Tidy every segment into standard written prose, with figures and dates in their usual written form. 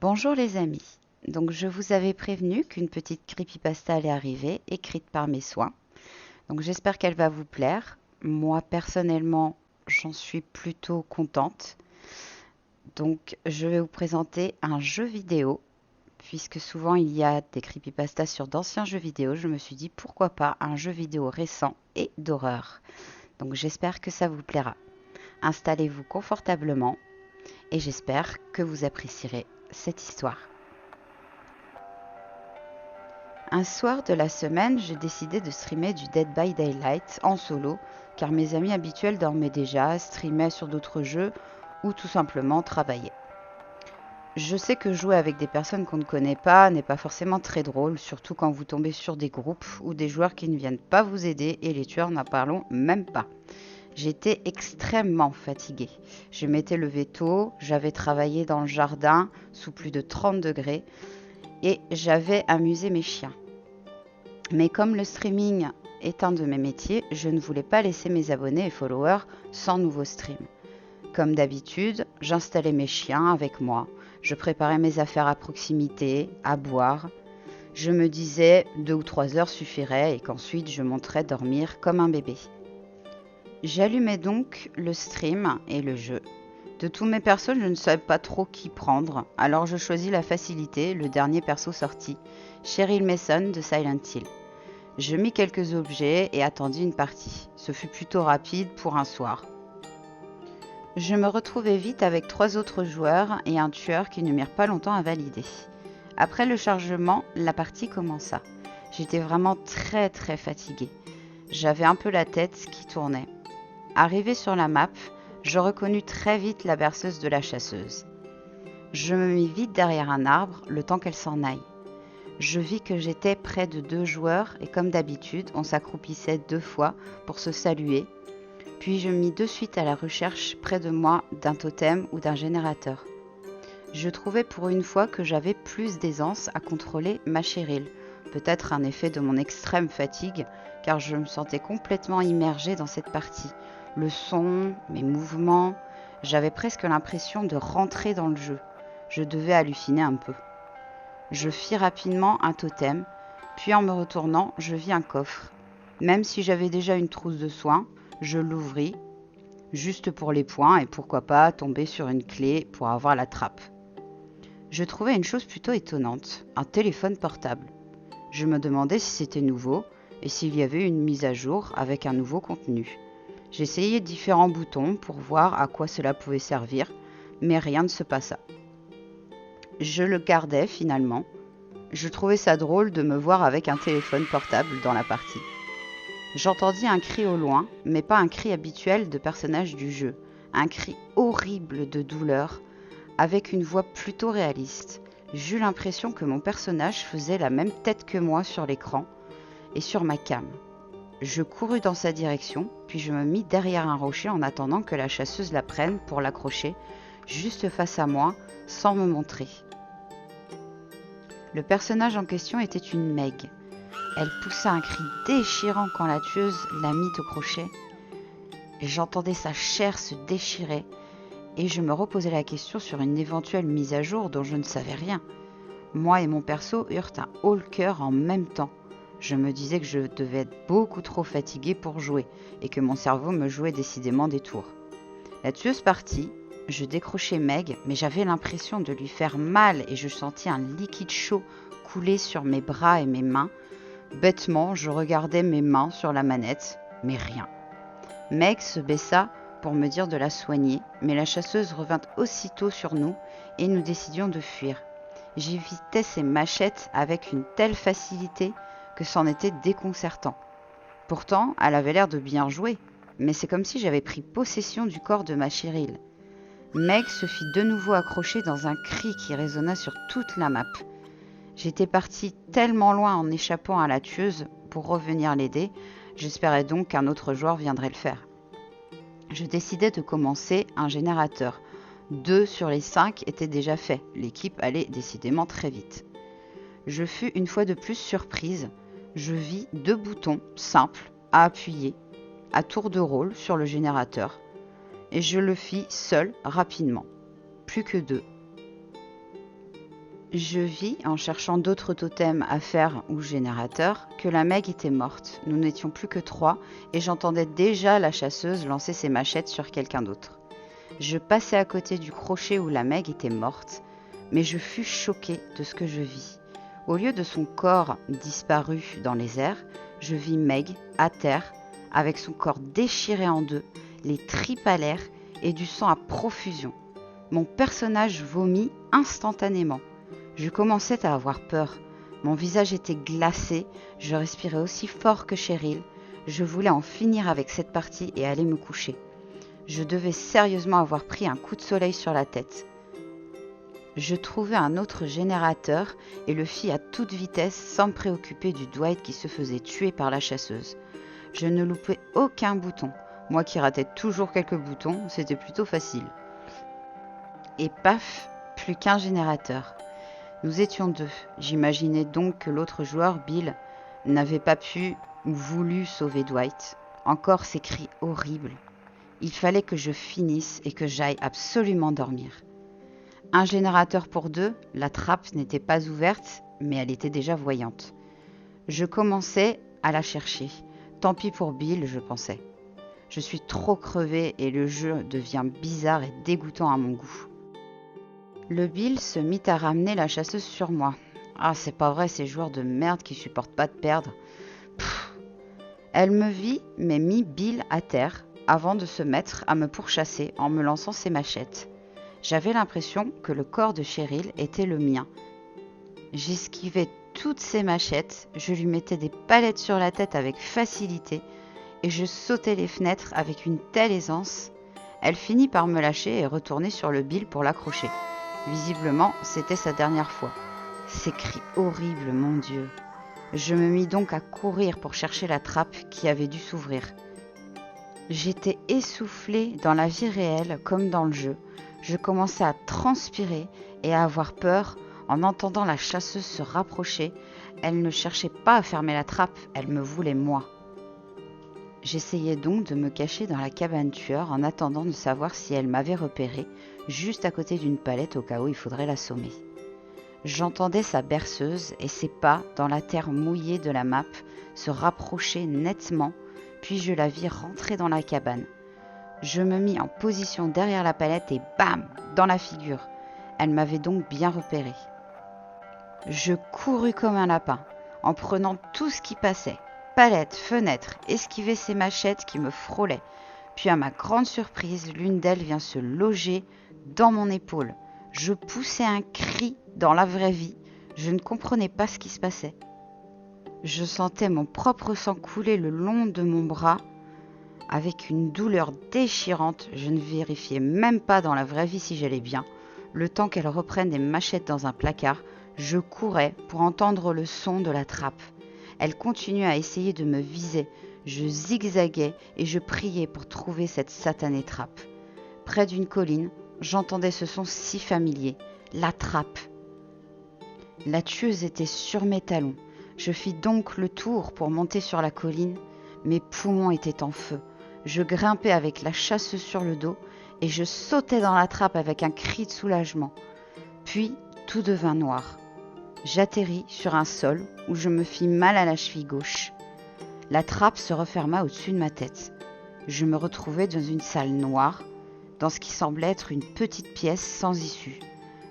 Bonjour les amis. Donc je vous avais prévenu qu'une petite creepypasta allait arriver, écrite par mes soins. Donc j'espère qu'elle va vous plaire. Moi personnellement, j'en suis plutôt contente. Donc je vais vous présenter un jeu vidéo. Puisque souvent il y a des creepypastas sur d'anciens jeux vidéo, je me suis dit pourquoi pas un jeu vidéo récent et d'horreur. Donc j'espère que ça vous plaira. Installez-vous confortablement et j'espère que vous apprécierez cette histoire. Un soir de la semaine, j'ai décidé de streamer du Dead by Daylight en solo, car mes amis habituels dormaient déjà, streamaient sur d'autres jeux ou tout simplement travaillaient. Je sais que jouer avec des personnes qu'on ne connaît pas n'est pas forcément très drôle, surtout quand vous tombez sur des groupes ou des joueurs qui ne viennent pas vous aider et les tueurs n'en parlons même pas. J'étais extrêmement fatiguée. Je m'étais levée tôt, j'avais travaillé dans le jardin sous plus de 30 degrés et j'avais amusé mes chiens. Mais comme le streaming est un de mes métiers, je ne voulais pas laisser mes abonnés et followers sans nouveau stream. Comme d'habitude, j'installais mes chiens avec moi, je préparais mes affaires à proximité, à boire. Je me disais 2 ou 3 heures suffiraient et qu'ensuite je monterais dormir comme un bébé. J'allumais donc le stream et le jeu. De tous mes persos, je ne savais pas trop qui prendre, alors je choisis la facilité, le dernier perso sorti, Cheryl Mason de Silent Hill. Je mis quelques objets et attendis une partie. Ce fut plutôt rapide pour un soir. Je me retrouvai vite avec 3 autres joueurs et un tueur qui ne mirent pas longtemps à valider. Après le chargement, la partie commença. J'étais vraiment très fatiguée. J'avais un peu la tête qui tournait. Arrivé sur la map, je reconnus très vite la berceuse de la chasseuse. Je me mis vite derrière un arbre, le temps qu'elle s'en aille. Je vis que j'étais près de 2 joueurs et comme d'habitude, on s'accroupissait 2 fois pour se saluer. Puis je me mis de suite à la recherche près de moi d'un totem ou d'un générateur. Je trouvais pour une fois que j'avais plus d'aisance à contrôler ma Cheryl. Peut-être un effet de mon extrême fatigue, car je me sentais complètement immergée dans cette partie. Le son, mes mouvements, j'avais presque l'impression de rentrer dans le jeu. Je devais halluciner un peu. Je fis rapidement un totem, puis en me retournant, je vis un coffre. Même si j'avais déjà une trousse de soins, je l'ouvris, juste pour les points et pourquoi pas tomber sur une clé pour avoir la trappe. Je trouvais une chose plutôt étonnante, un téléphone portable. Je me demandais si c'était nouveau et s'il y avait une mise à jour avec un nouveau contenu. J'essayais différents boutons pour voir à quoi cela pouvait servir, mais rien ne se passa. Je le gardais finalement. Je trouvais ça drôle de me voir avec un téléphone portable dans la partie. J'entendis un cri au loin, mais pas un cri habituel de personnage du jeu. Un cri horrible de douleur, avec une voix plutôt réaliste. J'eus l'impression que mon personnage faisait la même tête que moi sur l'écran et sur ma cam. Je courus dans sa direction, puis je me mis derrière un rocher en attendant que la chasseuse la prenne pour l'accrocher, juste face à moi, sans me montrer. Le personnage en question était une Meg. Elle poussa un cri déchirant quand la tueuse la mit au crochet. J'entendais sa chair se déchirer et je me reposais la question sur une éventuelle mise à jour dont je ne savais rien. Moi et mon perso eurent un haut le cœur en même temps. Je me disais que je devais être beaucoup trop fatiguée pour jouer et que mon cerveau me jouait décidément des tours. La tueuse partit, je décrochai Meg, mais j'avais l'impression de lui faire mal et je sentis un liquide chaud couler sur mes bras et mes mains. Bêtement, je regardais mes mains sur la manette, mais rien. Meg se baissa pour me dire de la soigner, mais la chasseuse revint aussitôt sur nous et nous décidions de fuir. J'évitais ses machettes avec une telle facilité que c'en était déconcertant. Pourtant, elle avait l'air de bien jouer, mais c'est comme si j'avais pris possession du corps de ma Cheryl. Meg se fit de nouveau accrocher dans un cri qui résonna sur toute la map. J'étais partie tellement loin en échappant à la tueuse pour revenir l'aider, j'espérais donc qu'un autre joueur viendrait le faire. Je décidai de commencer un générateur. 2 sur les 5 étaient déjà faits, l'équipe allait décidément très vite. Je fus une fois de plus surprise, je vis 2 boutons simples à appuyer, à tour de rôle sur le générateur, et je le fis seul rapidement, plus que 2. Je vis, en cherchant d'autres totems à faire ou générateurs, que la Meg était morte. Nous n'étions plus que 3 et j'entendais déjà la chasseuse lancer ses machettes sur quelqu'un d'autre. Je passais à côté du crochet où la Meg était morte, mais je fus choquée de ce que je vis. Au lieu de son corps disparu dans les airs, je vis Meg à terre, avec son corps déchiré en deux, les tripes à l'air et du sang à profusion. Mon personnage vomit instantanément. Je commençais à avoir peur. Mon visage était glacé, je respirais aussi fort que Cheryl. Je voulais en finir avec cette partie et aller me coucher. Je devais sérieusement avoir pris un coup de soleil sur la tête. Je trouvai un autre générateur et le fis à toute vitesse sans me préoccuper du Dwight qui se faisait tuer par la chasseuse. Je ne loupais aucun bouton. Moi qui ratais toujours quelques boutons, c'était plutôt facile. Et paf, plus qu'un générateur. Nous étions 2. J'imaginais donc que l'autre joueur, Bill, n'avait pas pu ou voulu sauver Dwight. Encore ces cris horribles. Il fallait que je finisse et que j'aille absolument dormir. Un générateur pour 2, la trappe n'était pas ouverte, mais elle était déjà voyante. Je commençais à la chercher. Tant pis pour Bill, je pensais. Je suis trop crevée et le jeu devient bizarre et dégoûtant à mon goût. Le Bill se mit à ramener la chasseuse sur moi. Ah, c'est pas vrai, ces joueurs de merde qui supportent pas de perdre. Pfff. Elle me vit, mais mit Bill à terre avant de se mettre à me pourchasser en me lançant ses machettes. J'avais l'impression que le corps de Cheryl était le mien. J'esquivais toutes ses machettes, je lui mettais des palettes sur la tête avec facilité et je sautais les fenêtres avec une telle aisance. Elle finit par me lâcher et retourner sur le Bill pour l'accrocher. Visiblement, c'était sa dernière fois. Ces cris horribles, mon Dieu. Je me mis donc à courir pour chercher la trappe qui avait dû s'ouvrir. J'étais essoufflée dans la vie réelle comme dans le jeu. Je commençais à transpirer et à avoir peur en entendant la chasseuse se rapprocher. Elle ne cherchait pas à fermer la trappe, elle me voulait moi. J'essayais donc de me cacher dans la cabane tueur en attendant de savoir si elle m'avait repéré, juste à côté d'une palette au cas où il faudrait l'assommer. J'entendais sa berceuse et ses pas dans la terre mouillée de la map se rapprocher nettement, puis je la vis rentrer dans la cabane. Je me mis en position derrière la palette et bam, dans la figure. Elle m'avait donc bien repéré. Je courus comme un lapin, en prenant tout ce qui passait. Palette, fenêtre, esquiver ces machettes qui me frôlaient. Puis à ma grande surprise, l'une d'elles vient se loger dans mon épaule. Je poussais un cri dans la vraie vie. Je ne comprenais pas ce qui se passait. Je sentais mon propre sang couler le long de mon bras. Avec une douleur déchirante, je ne vérifiais même pas dans la vraie vie si j'allais bien. Le temps qu'elle reprenne des machettes dans un placard, je courais pour entendre le son de la trappe. Elle continuait à essayer de me viser. Je zigzaguais et je priais pour trouver cette satanée trappe. Près d'une colline, j'entendais ce son si familier. La trappe. La tueuse était sur mes talons. Je fis donc le tour pour monter sur la colline. Mes poumons étaient en feu. Je grimpais avec la chasseuse sur le dos et je sautais dans la trappe avec un cri de soulagement. Puis, tout devint noir. J'atterris sur un sol où je me fis mal à la cheville gauche. La trappe se referma au-dessus de ma tête. Je me retrouvai dans une salle noire, dans ce qui semblait être une petite pièce sans issue.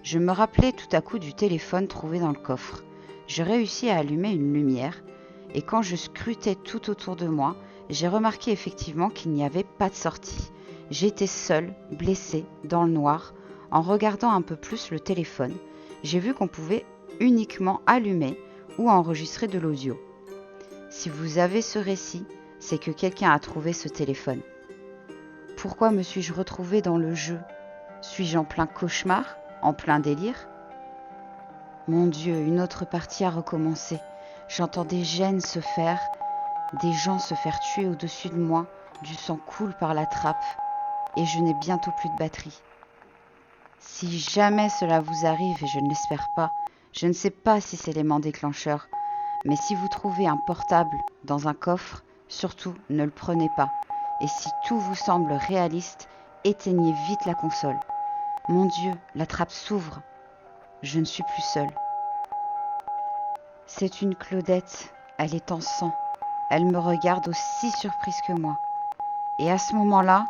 Je me rappelai tout à coup du téléphone trouvé dans le coffre. Je réussis à allumer une lumière et quand je scrutais tout autour de moi, j'ai remarqué effectivement qu'il n'y avait pas de sortie. J'étais seule, blessée, dans le noir. En regardant un peu plus le téléphone, j'ai vu qu'on pouvait uniquement allumer ou enregistrer de l'audio. Si vous avez ce récit, c'est que quelqu'un a trouvé ce téléphone. Pourquoi me suis-je retrouvée dans le jeu? Suis-je en plein cauchemar? En plein délire? Mon Dieu, une autre partie a recommencé. J'entends des gènes se faire, des gens se faire tuer au-dessus de moi, du sang coule par la trappe, et je n'ai bientôt plus de batterie. Si jamais cela vous arrive, et je ne l'espère pas, je ne sais pas si c'est l'élément déclencheur, mais si vous trouvez un portable dans un coffre, surtout ne le prenez pas. Et si tout vous semble réaliste, éteignez vite la console. Mon Dieu, la trappe s'ouvre. Je ne suis plus seule. C'est une Claudette, elle est en sang. Elle me regarde aussi surprise que moi. Et à ce moment-là,